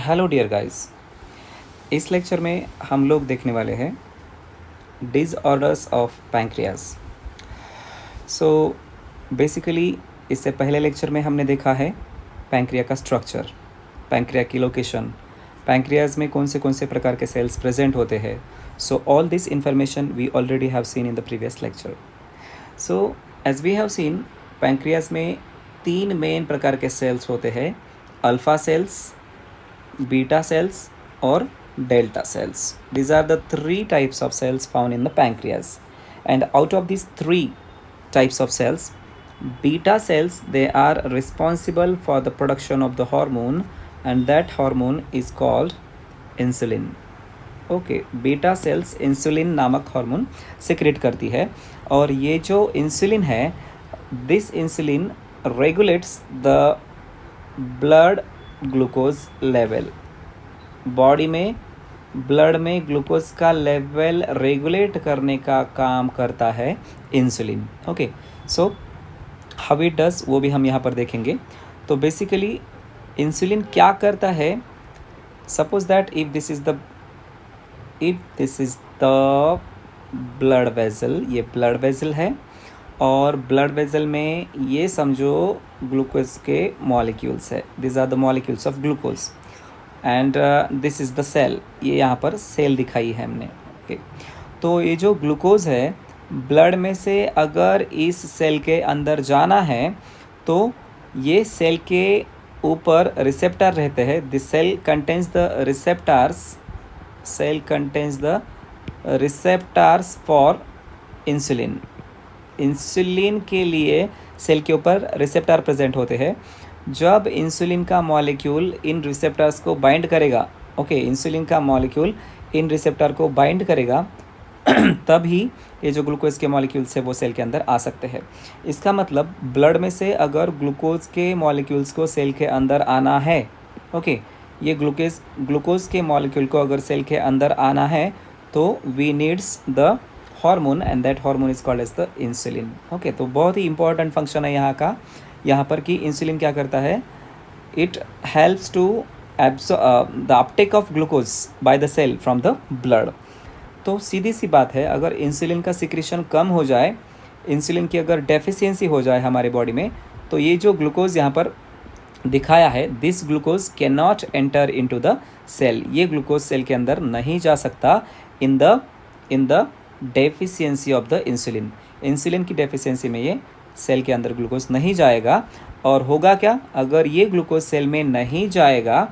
Hello dear guys. इस lecture में हम लोग देखने वाले हैं disorders of pancreas. So basically इससे पहले लेक्चर में हमने देखा है पैंक्रिया का स्ट्रक्चर, पैंक्रिया की लोकेशन, पैंक्रियाज में कौन से प्रकार के सेल्स प्रेजेंट होते हैं। So all this information we already have seen in the previous lecture. So as we have seen, pancreas में तीन मेन प्रकार के सेल्स होते हैं, alpha cells, beta cells or delta cells. These are the three types of cells found in the pancreas, and out of these three types of cells, beta cells, they are responsible for the production of the hormone, and that hormone is called insulin. Okay, beta cells insulin नामक hormone secrete करती है, और ये जो insulin है, this insulin regulates the blood glucose level. Body में blood में glucose का लेवल रेगुलेट करने का काम करता है insulin. Okay, so how it does वो भी हम यहाँ पर देखेंगे। तो बेसिकली इंसुलिन क्या करता है, suppose that if this is the blood vessel, ये ब्लड वेसल है, और ब्लड वेसल में ये समझो ग्लूकोज के मॉलिक्यूल्स है, this are the molecules of glucose, and this is the cell. ये यहाँ पर सेल दिखाई है हमने। ओके, तो ये जो ग्लूकोज है, ब्लड में से अगर इस सेल के अंदर जाना है तो ये सेल के ऊपर रिसेप्टर रहते हैं। This cell contains the receptors for insulin. Insulin के लिए सेल के ऊपर रिसेप्टर प्रेजेंट होते हैं। जब इंसुलिन का मॉलिक्यूल इन रिसेप्टर्स को बाइंड करेगा, ओके, इंसुलिन का मॉलिक्यूल इन रिसेप्टर को बाइंड करेगा तभी ये जो ग्लूकोज के मॉलिक्यूल्स है वो सेल के अंदर आ सकते हैं। इसका मतलब ब्लड में से अगर ग्लूकोज के मॉलिक्यूल्स को सेल के अंदर आना है, ओके, ये ग्लूकोज के मॉलिक्यूल को अगर सेल के अंदर आना है तो we needs the hormone, and that hormone is called as the insulin. Okay, तो बहुत ही इंपॉर्टेंट फंक्शन है यहाँ पर कि इंसुलिन क्या करता है, it helps to the uptake of glucose by the cell from the blood. तो सीधी सी बात है, अगर इंसुलिन का सिक्रेशन कम हो जाए, इंसुलिन की अगर डेफिशिएंसी हो जाए हमारे बॉडी में, तो ये जो ग्लूकोज यहाँ पर दिखाया है, this glucose can not enter into the cell. ये ग्लूकोज सेल के अंदर नहीं जा सकता in the deficiency of the insulin. Insulin की डेफिशिएंसी में ये सेल के अंदर ग्लूकोज नहीं जाएगा, और होगा क्या, अगर ये ग्लूकोज सेल में नहीं जाएगा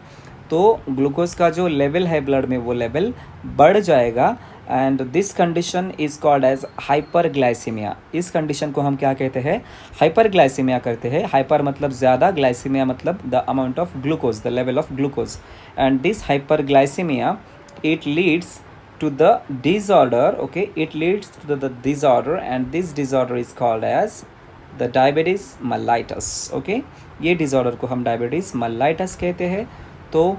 तो ग्लूकोज का जो लेवल है ब्लड में, वो लेवल बढ़ जाएगा, and this condition is called as hyperglycemia. इस कंडीशन को हम क्या कहते हैं, हाइपरग्लाइसीमिया कहते हैं। हाइपर मतलब ज़्यादा, ग्लाइसीमिया मतलब the amount of glucose, the level of glucose, and this hyperglycaemia it leads to the disorder. Okay, it leads to the disorder, and this disorder is called as the diabetes mellitus. Okay, ये disorder को हम diabetes mellitus कहते हैं। तो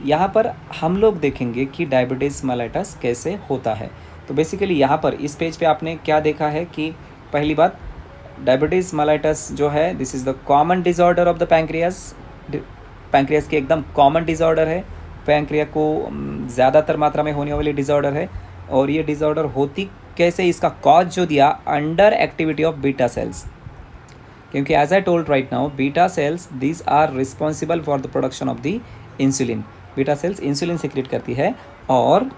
यहाँ पर हम लोग देखेंगे कि diabetes mellitus कैसे होता है। तो बेसिकली यहाँ पर इस पेज पे आपने क्या देखा है कि पहली बात, diabetes mellitus जो है, this is the common disorder of the pancreas. Pancreas की एकदम कॉमन डिजॉर्डर है, पैंक्रिया को ज़्यादातर मात्रा में होने वाली डिज़ॉर्डर है। और ये डिज़ॉर्डर होती कैसे, इसका कॉज जो दिया, under activity of beta cells, क्योंकि as I told right now, beta cells these are responsible for the production of the insulin. Beta cells insulin secrete करती है, और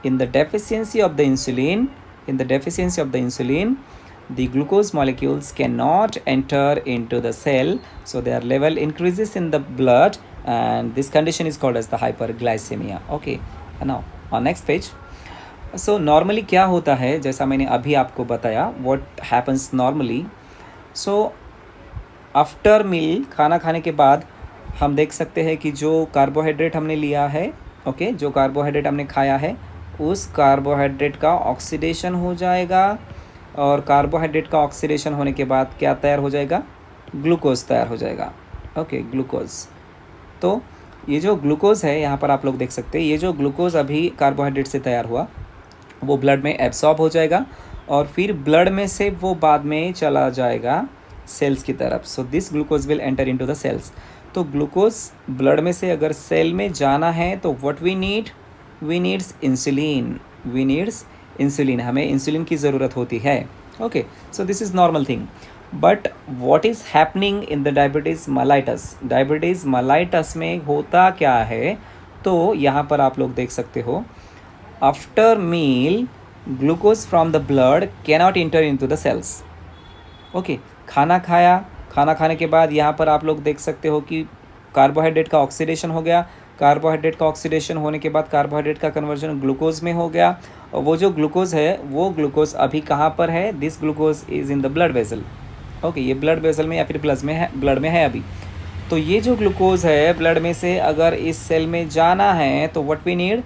in the deficiency of the insulin the glucose molecules cannot enter into the cell, so their level increases in the blood, and this condition is called as the hyperglycemia. Okay, now on next page. So normally क्या होता है, जैसा मैंने अभी आपको बताया, what happens normally. So after meal, खाना खाने के बाद हम देख सकते हैं कि जो कार्बोहाइड्रेट हमने लिया है, ओके, जो कार्बोहाइड्रेट हमने खाया है, उस कार्बोहाइड्रेट का ऑक्सीडेशन हो जाएगा, और कार्बोहाइड्रेट का ऑक्सीडेशन होने के बाद क्या तैयार हो जाएगा, ग्लूकोज तैयार हो जाएगा। Okay, glucose. तो ये जो ग्लूकोज है यहाँ पर आप लोग देख सकते हैं, ये जो ग्लूकोज अभी कार्बोहाइड्रेट से तैयार हुआ वो ब्लड में एब्सॉर्ब हो जाएगा, और फिर ब्लड में से वो बाद में चला जाएगा सेल्स की तरफ। So this glucose will enter into the cells. तो ग्लूकोज ब्लड में से अगर सेल में जाना है तो what we needs insulin, we needs insulin, हमें इंसुलिन की ज़रूरत होती है। Okay, so this is normal thing. But what is happening in the diabetes mellitus, diabetes mellitus में होता क्या है? तो यहाँ पर आप लोग देख सकते हो, after meal glucose from the blood cannot enter into the cells. Okay, खाना खाया, खाना खाने के बाद यहाँ पर आप लोग देख सकते हो कि कार्बोहाइड्रेट का ऑक्सीडेशन हो गया, कार्बोहाइड्रेट का ऑक्सीडेशन होने के बाद कार्बोहाइड्रेट का कन्वर्जन ग्लूकोज में हो गया, और वो जो ग्लूकोज है वो ग्लूकोज अभी कहाँ पर है? This glucose is in the blood vessel. Okay, ये ब्लड वेसल में या फिर प्लस में है, ब्लड में है अभी। तो ये जो ग्लूकोज है ब्लड में से अगर इस सेल में जाना है तो what we need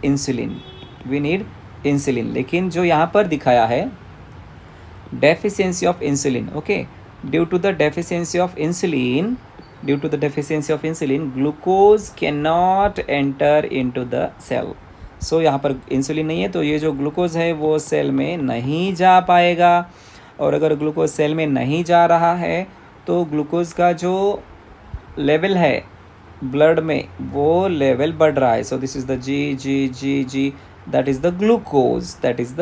insulin, we need insulin. लेकिन जो यहाँ पर दिखाया है deficiency of insulin, okay, due to the deficiency of insulin, glucose cannot enter into the cell. So यहाँ पर इंसुलिन नहीं है तो ये जो ग्लूकोज है वो सेल में नहीं जा पाएगा, और अगर ग्लूकोज सेल में नहीं जा रहा है तो ग्लूकोज का जो लेवल है ब्लड में वो लेवल बढ़ रहा है। So this is the G, that is the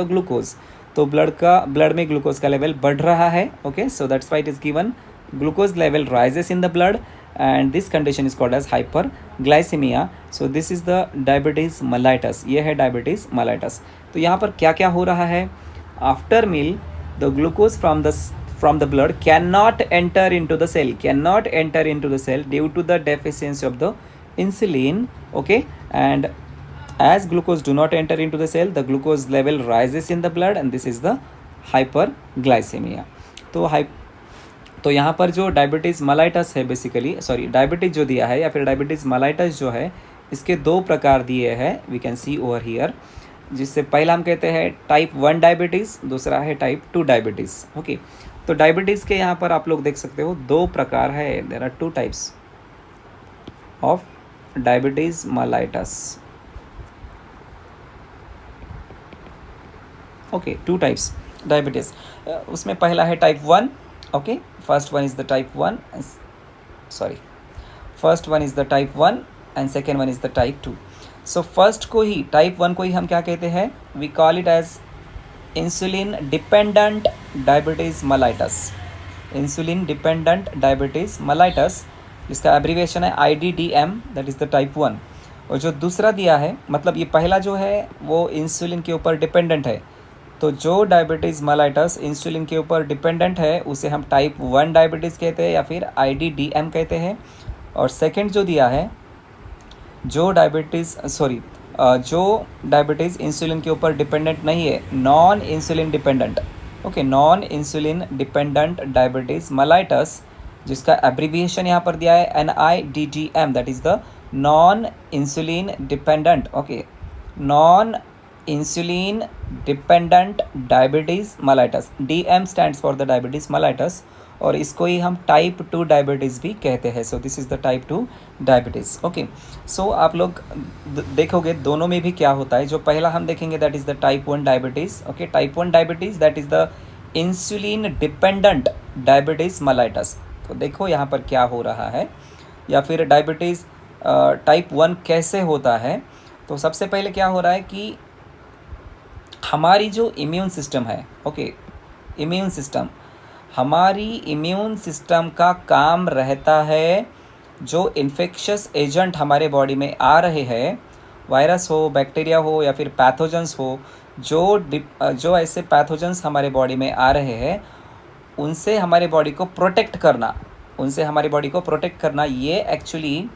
glucose, तो ब्लड में ग्लूकोज का लेवल बढ़ रहा है। Okay, so that's why it is given glucose level rises in the blood and this condition is called as hyperglycemia. So this is the diabetes mellitus, ये है diabetes mellitus. तो यहाँ पर क्या क्या हो रहा है? After meal the glucose from the blood cannot enter into the cell due to the deficiency of the insulin. Okay, and as glucose do not enter into the cell, the glucose level rises in the blood and this is the hyperglycemia. तो यहाँ पर जो diabetes mellitus है basically, sorry diabetes जो दिया है या फिर डायबिटीज़ मलाइटस जो है, इसके दो प्रकार दिए हैं, we can see over here. जिससे पहला हम कहते हैं टाइप 1 डायबिटीज़, दूसरा है टाइप 2 डायबिटीज़। ओके, तो डायबिटीज़ के यहाँ पर आप लोग देख सकते हो दो प्रकार है, there are 2 types of diabetes mellitus. Okay, 2 types diabetes, उसमें पहला है type 1। Okay, first one is the type 1 and second one is the type 2। So first को ही, टाइप 1 को ही हम क्या कहते हैं? We call it as insulin dependent diabetes mellitus, insulin dependent diabetes mellitus, जिसका एब्रीविएशन है IDDM, that is the type 1। और जो दूसरा दिया है, मतलब ये पहला जो है वो इंसुलिन के ऊपर डिपेंडेंट है, तो जो डायबिटीज़ मलाइटस इंसुलिन के ऊपर डिपेंडेंट है उसे हम टाइप 1 डायबिटीज़ कहते हैं या फिर IDDM कहते हैं। और सेकंड जो दिया है, जो डायबिटीज़ इंसुलिन के ऊपर डिपेंडेंट नहीं है, non insulin dependent, okay, non insulin dependent diabetes mellitus, जिसका एब्रीविएशन यहाँ पर दिया है NIDDM, that is the non insulin dependent, okay, non insulin dependent diabetes mellitus. DM stands for the diabetes mellitus, और इसको ही हम टाइप 2 डायबिटीज़ भी कहते हैं। So this is the type 2 diabetes. Okay, so आप लोग देखोगे दोनों में भी क्या होता है। जो पहला हम देखेंगे that is the type 1 diabetes. Okay, type 1 diabetes that is the insulin dependent diabetes mellitus. तो देखो यहाँ पर क्या हो रहा है, या फिर डायबिटीज़ टाइप 1 कैसे होता है। तो सबसे पहले क्या हो रहा है कि हमारी जो इम्यून सिस्टम है, ओके, इम्यून सिस्टम, हमारी इम्यून सिस्टम का काम रहता है जो इन्फेक्शस एजेंट हमारे बॉडी में आ रहे हैं, वायरस हो, बैक्टीरिया हो या फिर पैथोजेंस हो, जो ऐसे पैथोजेंस हमारे बॉडी में आ रहे हैं उनसे हमारे बॉडी को प्रोटेक्ट करना, ये एक्चुअली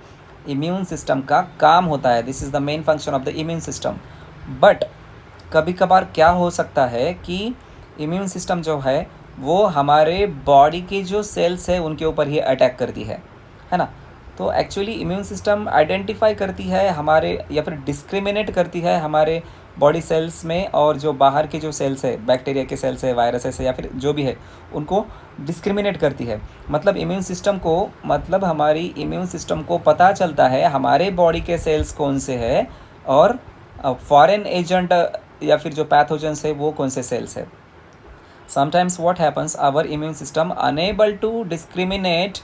इम्यून सिस्टम का काम होता है। This is the main function of the immune system. But कभी कभार क्या हो सकता है कि इम्यून सिस्टम जो है वो हमारे बॉडी के जो सेल्स है उनके ऊपर ही अटैक करती है ना। तो एक्चुअली इम्यून सिस्टम आइडेंटिफाई करती है हमारे, या फिर डिस्क्रिमिनेट करती है हमारे बॉडी सेल्स में, और जो बाहर के जो सेल्स है, बैक्टीरिया के सेल्स है, वायरसेस है या फिर जो भी है, उनको डिस्क्रिमिनेट करती है। मतलब हमारी इम्यून सिस्टम को पता चलता है हमारे बॉडी के सेल्स कौन से है और फॉरेन एजेंट या फिर जो पैथोजेंस है वो कौन से सेल्स है। Sometimes what happens, our immune system unable to discriminate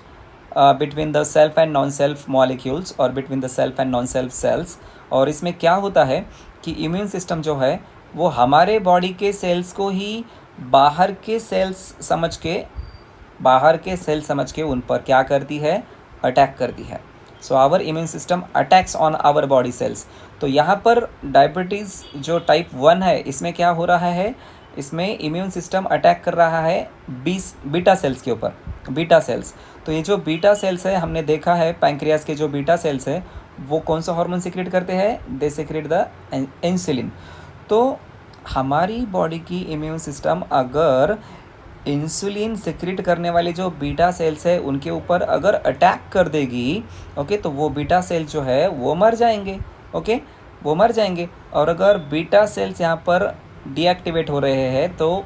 between the self and non self molecules और between the self and non self cells. और इसमें क्या होता है कि इम्यून सिस्टम जो है वो हमारे बॉडी के सेल्स को ही बाहर के सेल समझ के उन पर क्या करती है, अटैक करती है। So our immune system attacks on our body cells. तो यहाँ पर डायबिटीज़ जो टाइप 1 है इसमें क्या हो रहा है, इसमें इम्यून सिस्टम अटैक कर रहा है बीटा सेल्स के ऊपर, बीटा सेल्स। तो ये जो बीटा सेल्स है, हमने देखा है पैंक्रियास के जो बीटा सेल्स है वो कौन सा हार्मोन सिक्रेट करते हैं, दे सिक्रेट द इंसुलिन। तो हमारी बॉडी की इम्यून सिस्टम अगर इंसुलिन सिक्रेट करने वाले जो बीटा सेल्स है उनके ऊपर अगर अटैक कर देगी, ओके, तो वो बीटा सेल जो है वो मर जाएंगे, ओके, वो मर जाएंगे। और अगर बीटा सेल्स यहाँ पर डीएक्टिवेट हो रहे हैं तो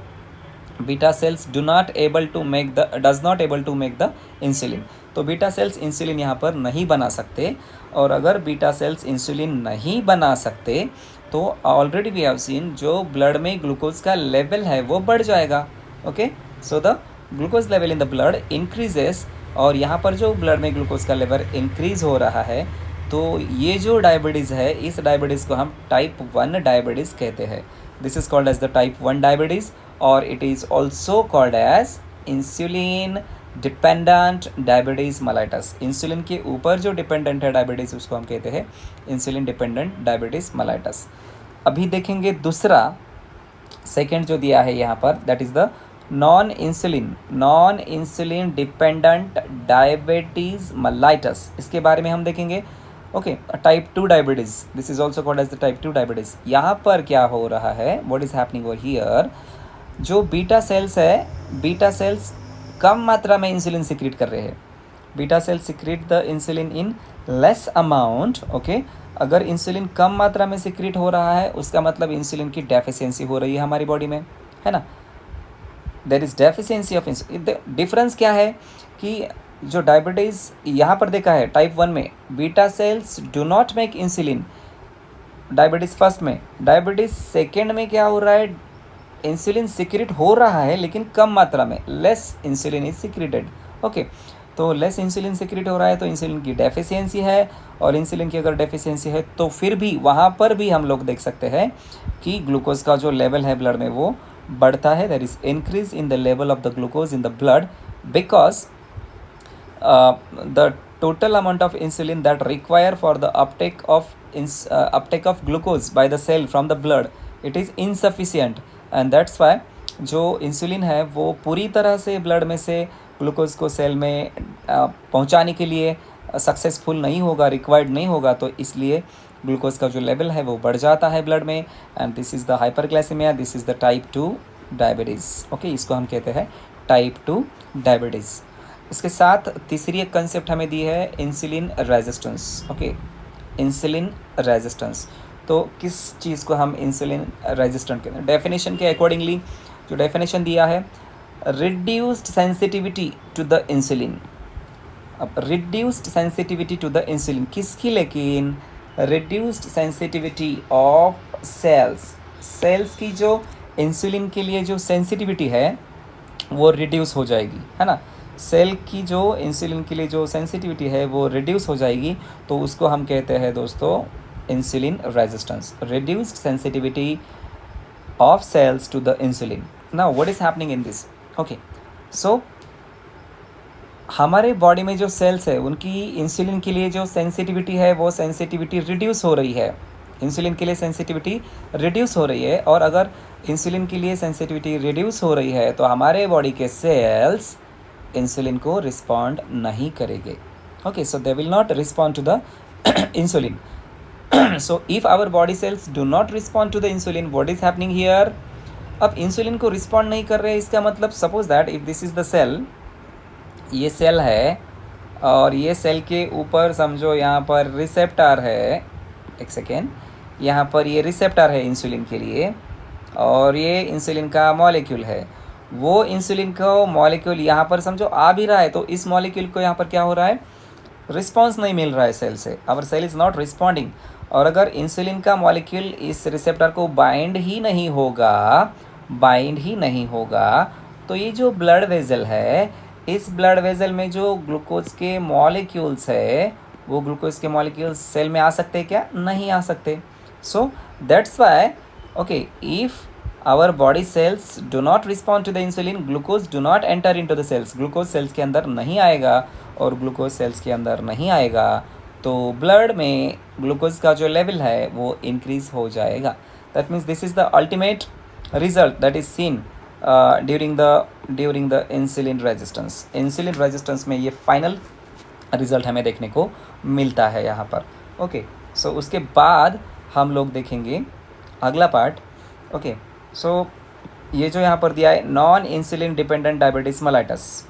beta cells does not able to make the insulin. तो बीटा सेल्स इंसुलिन यहाँ पर नहीं बना सकते। और अगर बीटा सेल्स इंसुलिन नहीं बना सकते तो ऑलरेडी वी हैव सीन जो ब्लड में ग्लूकोज का लेवल है वो बढ़ जाएगा, okay. So the glucose level in the blood increases. और यहाँ पर जो ब्लड में ग्लूकोज का लेवल इंक्रीज हो रहा है तो ये जो डायबिटीज़ है इस डायबिटीज़ को हम टाइप 1 डायबिटीज़ कहते हैं। This is called as the type 1 diabetes और it is also called as insulin dependent diabetes mellitus. Insulin के ऊपर जो डिपेंडेंट है डायबिटीज़ उसको हम कहते हैं इंसुलिन डिपेंडेंट डायबिटीज़ मेलाइटस। अभी देखेंगे दूसरा, सेकेंड जो दिया है यहाँ पर, that is the non insulin dependent diabetes mellitus. इसके बारे में हम देखेंगे, okay. Type 2 diabetes, this is also called as the type 2 diabetes. यहाँ पर क्या हो रहा है, what is happening over here, जो बीटा सेल्स है, बीटा सेल्स कम मात्रा में इंसुलिन सिक्रेट कर रहे हैं। Beta cells secrete the insulin in less amount, okay. अगर इंसुलिन कम मात्रा में सिक्रेट हो रहा है उसका मतलब इंसुलिन की डेफिशिएंसी हो रही है हमारी बॉडी में, है ना। There is deficiency of insulin. Difference क्या है कि जो डायबिटीज़ यहाँ पर देखा है टाइप 1 में beta cells do not make insulin, diabetes first में। डायबिटीज़ सेकेंड में क्या हो रहा है, इंसुलिन सिक्रेट हो रहा है लेकिन कम मात्रा में, less insulin is secreted, okay. तो लेस इंसुलिन सिक्रेट हो रहा है तो इंसुलिन की डेफिशिएंसी है। और इंसुलिन की अगर डेफिशिएंसी है तो फिर भी वहाँ पर भी हम लोग देख सकते हैं कि ग्लूकोज का जो लेवल है ब्लड में वो बढ़ता है। There is increase in the level of the glucose in the blood because the total amount of insulin that require for the uptake of glucose by the cell from the blood, it is insufficient and that's why जो insulin है वो पूरी तरह से blood में से glucose को cell में पहुंचाने के लिए सक्सेसफुल नहीं होगा, रिक्वायर्ड नहीं होगा। तो इसलिए ग्लूकोज का जो लेवल है वो बढ़ जाता है ब्लड में and this is the hyperglycaemia, this is the type 2 diabetes, okay. इसको हम कहते हैं टाइप 2 डायबिटीज़। इसके साथ तीसरी एक कंसेप्ट हमें दी है insulin resistance, okay. Insulin resistance, तो किस चीज़ को हम इंसुलिन रेजिस्टेंट कहते हैं। डेफिनेशन के अकॉर्डिंगली जो डेफिनेशन दिया है, reduced sensitivity to the insulin. अब reduced sensitivity to the insulin किसकी, लेकिन रिड्यूस्ड सेंसिटिविटी ऑफ सेल्स की जो इंसुलिन के लिए जो सेंसिटिविटी है वो रिड्यूस हो जाएगी, है ना। सेल की जो इंसुलिन के लिए जो सेंसिटिविटी है वो रिड्यूस हो जाएगी तो उसको हम कहते हैं दोस्तों insulin resistance, reduced sensitivity of cells to the insulin. Now what is happening in this, okay. So हमारे बॉडी में जो सेल्स है उनकी इंसुलिन के लिए जो सेंसिटिविटी है वो सेंसिटिविटी रिड्यूस हो रही है, इंसुलिन के लिए सेंसिटिविटी रिड्यूस हो रही है। और अगर इंसुलिन के लिए सेंसिटिविटी रिड्यूस हो रही है तो हमारे बॉडी के सेल्स इंसुलिन को रिस्पॉन्ड नहीं करेंगे, okay. So they will not respond to the insulin. So if our body cells do not respond to the insulin, what is happening here. अब इंसुलिन को रिस्पॉन्ड नहीं कर रहे, इसका मतलब suppose that if this is the cell, ये cell है और ये सेल के ऊपर समझो यहाँ पर रिसेप्टर है, एक सेकेंड, यहाँ पर ये रिसेप्टर है इंसुलिन के लिए और ये इंसुलिन का मॉलिक्यूल है। वो इंसुलिन को मॉलिक्यूल यहाँ पर समझो आ भी रहा है तो इस मॉलिक्यूल को यहाँ पर क्या हो रहा है, रिस्पॉन्स नहीं मिल रहा है सेल से, our cell is not responding. और अगर इंसुलिन का मॉलिक्यूल इस रिसेप्टर को बाइंड ही नहीं होगा तो ये जो ब्लड वेजल है इस ब्लड वेजल में जो ग्लूकोज के मॉलिक्यूल्स है वो ग्लूकोज के मॉलिक्यूल्स सेल में आ सकते हैं क्या? नहीं आ सकते. So that's why okay if our body cells do not respond to the insulin, glucose do not enter into the cells, glucose cells के अंदर नहीं आएगा. और ग्लूकोज सेल्स के अंदर नहीं आएगा तो ब्लड में ग्लूकोज का जो लेवल है वो इंक्रीज हो जाएगा. That means this is the ultimate result that is seen during the insulin resistance. Insulin resistance में ये फाइनल रिजल्ट हमें देखने को मिलता है यहाँ पर. ओके सो उसके बाद हम लोग देखेंगे अगला पार्ट. ओके सो ये जो यहाँ पर दिया है non insulin dependent diabetes mellitus.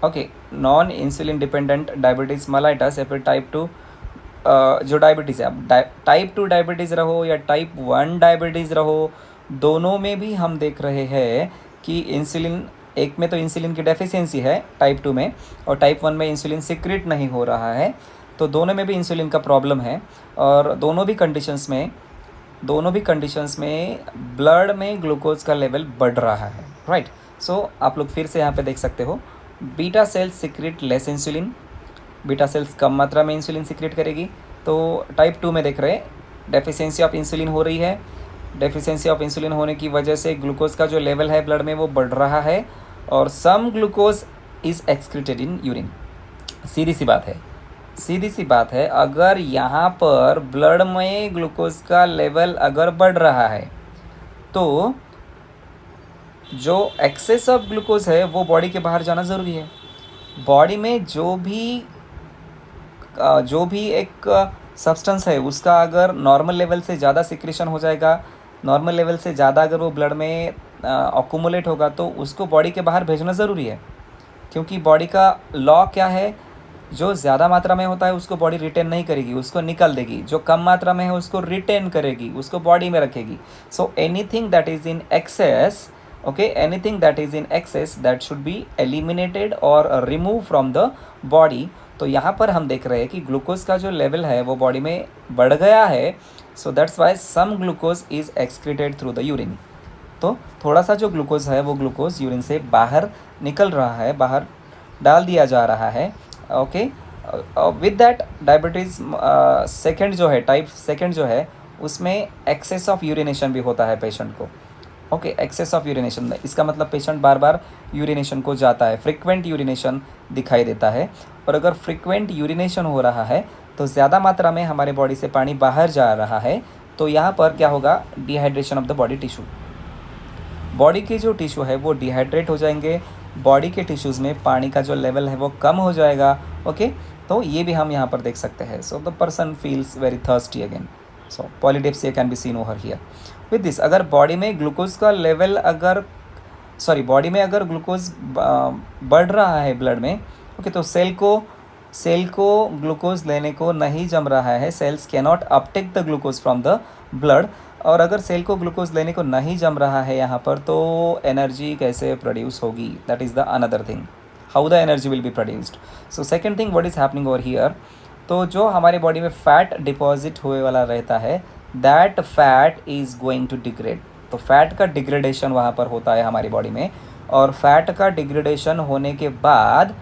Okay non insulin dependent diabetes mellitus या फिर टाइप 2 जो डायबिटीज़ है, अब टाइप 2 डायबिटीज़ रहो या टाइप 1 डायबिटीज़ रहो, दोनों में भी हम देख रहे हैं कि इंसुलिन, एक में तो इंसुलिन की डेफिशिएंसी है टाइप 2 में और टाइप 1 में इंसुलिन सिक्रेट नहीं हो रहा है. तो दोनों में भी इंसुलिन का प्रॉब्लम है और दोनों भी कंडीशंस में ब्लड में ग्लूकोज का लेवल बढ़ रहा है. राइट. सो आप लोग फिर से यहाँ पे देख सकते हो beta cells secrete less insulin, beta cells कम मात्रा में इंसुलिन सिक्रेट करेगी. तो टाइप 2 में देख रहे हैं डेफिशिएंसी ऑफ इंसुलिन हो रही है. डेफिशिएंसी ऑफ इंसुलिन होने की वजह से ग्लूकोज का जो लेवल है ब्लड में वो बढ़ रहा है और some glucose is excreted in urine. सीधी सी बात है अगर यहाँ पर ब्लड में ग्लूकोज का लेवल अगर बढ़ रहा है तो जो एक्सेस ऑफ ग्लूकोज है वो बॉडी के बाहर जाना ज़रूरी है. बॉडी में जो भी एक सब्सटेंस है उसका अगर नॉर्मल लेवल से ज़्यादा सिक्रेशन हो जाएगा, नॉर्मल लेवल से ज़्यादा अगर वो ब्लड में अक्यूमुलेट होगा तो उसको बॉडी के बाहर भेजना ज़रूरी है. क्योंकि बॉडी का लॉ क्या है, जो ज़्यादा मात्रा में होता है उसको बॉडी रिटेन नहीं करेगी, उसको निकाल देगी. जो कम मात्रा में है उसको रिटेन करेगी, उसको बॉडी में रखेगी. So anything that is in excess, anything that is in excess that should be eliminated और रिमूव फ्रॉम द बॉडी. तो यहाँ पर हम देख रहे हैं कि ग्लूकोज का जो लेवल है वो बॉडी में बढ़ गया है. So that's why some glucose is excreted through the urine. तो थोड़ा सा जो ग्लूकोज है वो ग्लूकोज यूरिन से बाहर निकल रहा है, बाहर डाल दिया जा रहा है. Okay with that diabetes second जो है, टाइप सेकेंड जो है, उसमें एक्सेस ऑफ यूरिनेशन भी होता है पेशेंट को. ओके एक्सेस ऑफ यूरिनेशन, इसका मतलब पेशेंट बार बार यूरिनेशन को जाता है, फ्रिक्वेंट यूरिनेशन दिखाई देता है. और अगर फ्रिक्वेंट यूरिनेशन हो रहा है तो ज़्यादा मात्रा में हमारे बॉडी से पानी बाहर जा रहा है. तो यहाँ पर क्या होगा, dehydration of the body tissue. Body के जो टिश्यू है वो डिहाइड्रेट हो जाएंगे, बॉडी के टिश्यूज़ में पानी का जो लेवल है वो कम हो जाएगा. ओके तो ये भी हम यहाँ पर देख सकते हैं. So the person feels very thirsty again. So polydipsia can be seen over here. With this अगर बॉडी में ग्लूकोज का लेवल बॉडी में अगर ग्लूकोज बढ़ रहा है ब्लड में, ओके तो सेल को ग्लूकोज लेने को नहीं जम रहा है. Cells can not Uptake the glucose from the blood. और अगर सेल को ग्लूकोज लेने को नहीं जम रहा है यहाँ पर तो एनर्जी कैसे प्रोड्यूस होगी, that is the another thing, how the energy will be produced. So second thing what is happening over here, तो जो हमारे बॉडी में फैट डिपॉजिट हुए वाला रहता है that fat is going to degrade. तो फैट का डिग्रेडेशन वहाँ पर होता है हमारी बॉडी में और फैट का डिग्रेडेशन होने के बाद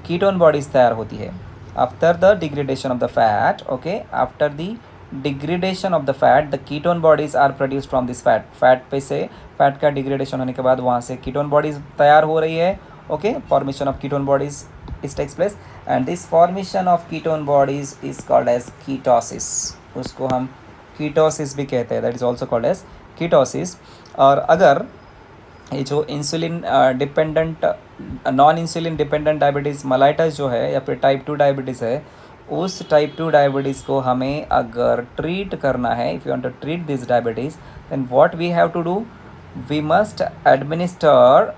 कीटोन बॉडीज़ तैयार होती है. After the degradation of the fat, okay after the degradation of the fat the ketone bodies are produced from this fat का डिग्रेडेशन होने के बाद वहाँ से कीटोन बॉडीज़ तैयार हो रही है. Okay formation of ketone bodies is takes place and this formation of ketone bodies is called as ketosis. उसको हम कीटोसिस भी कहते हैं, that is also called as ketosis. और अगर ये जो insulin dependent non insulin dependent diabetes mellitus जो है या फिर टाइप 2 डायबिटीज़ है, उस टाइप 2 डायबिटीज़ को हमें अगर ट्रीट करना है, if you want to treat this diabetes then what we have to do, we must administer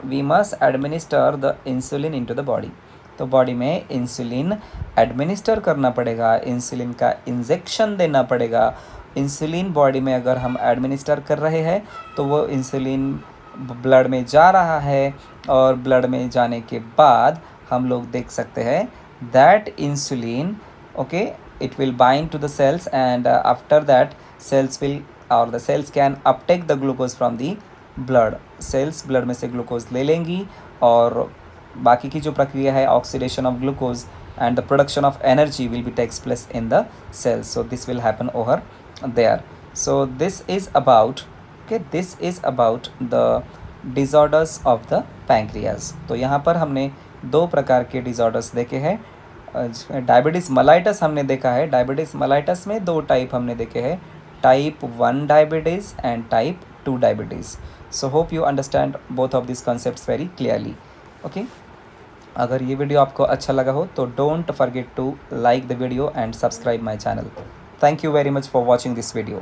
the insulin into the body. तो बॉडी में इंसुलिन एडमिनिस्टर करना पड़ेगा, इंसुलिन का इंजेक्शन देना पड़ेगा. इंसुलिन बॉडी में अगर हम एडमिनिस्टर कर रहे हैं तो वो इंसुलिन ब्लड में जा रहा है और ब्लड में जाने के बाद हम लोग देख सकते हैं that insulin okay it will bind to the cells and after that cells can uptake the glucose from the blood. Cells blood में से ग्लूकोज ले लेंगी और बाकी की जो प्रक्रिया है oxidation of glucose and the production of energy will be takes place in the cells, so this will happen over there. So this is about, okay, this is about the disorders of the pancreas. तो यहाँ पर हमने दो प्रकार के disorders देखे हैं। Diabetes mellitus हमने देखा है। डायबिटीज़ मलाइटस में दो टाइप हमने देखे हैं, type 1 diabetes and type 2 diabetes. So hope you understand both of this concepts very clearly. Okay, अगर ये वीडियो आपको अच्छा लगा हो तो don't forget to like the video and subscribe my channel. Thank you very much for watching this video.